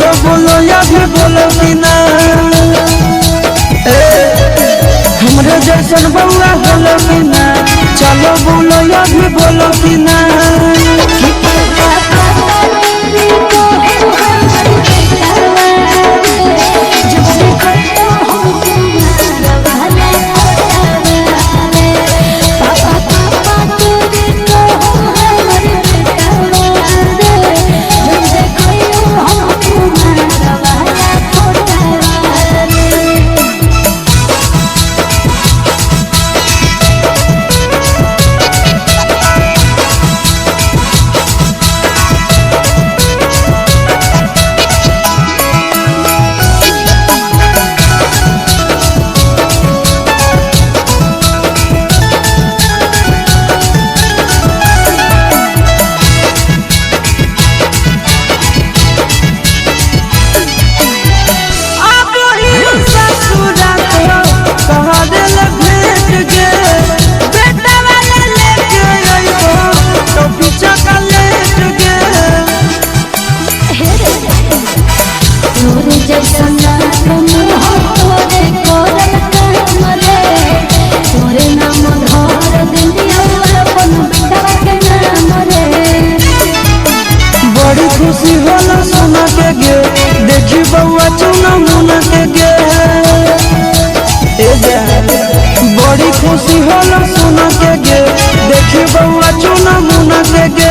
चलो बोलो या भी बोलो कि ना हमरे जैसन बउआ बोलो कि ना चलो बोलो या भी बोलो कि ना खुशी होला सोना के गे देखी बउआ चुना मुना के गे बड़ी खुशी होला सोना के गे देखी बउआ चुना मुना के गे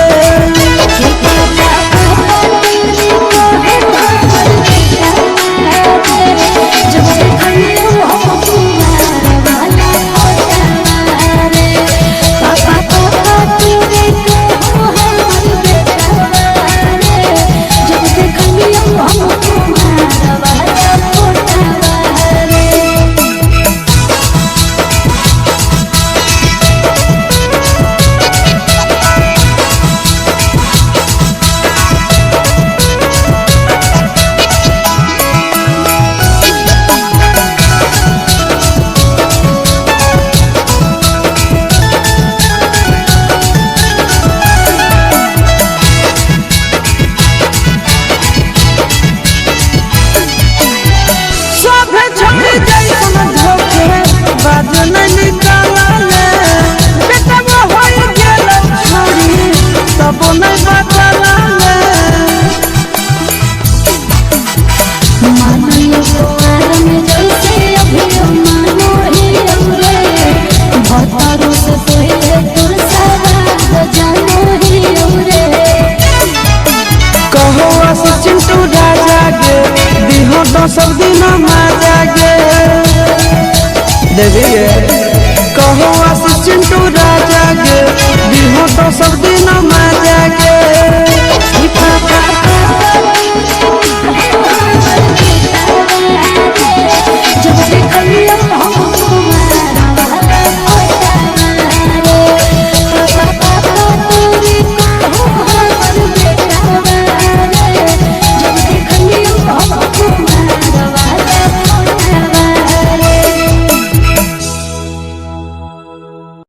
चिंटू राजा गे दिहो तो सब दिन मजा गे देवी कहो आशीष चिंटू राजा गे दिहो तो सब दिन मजा गे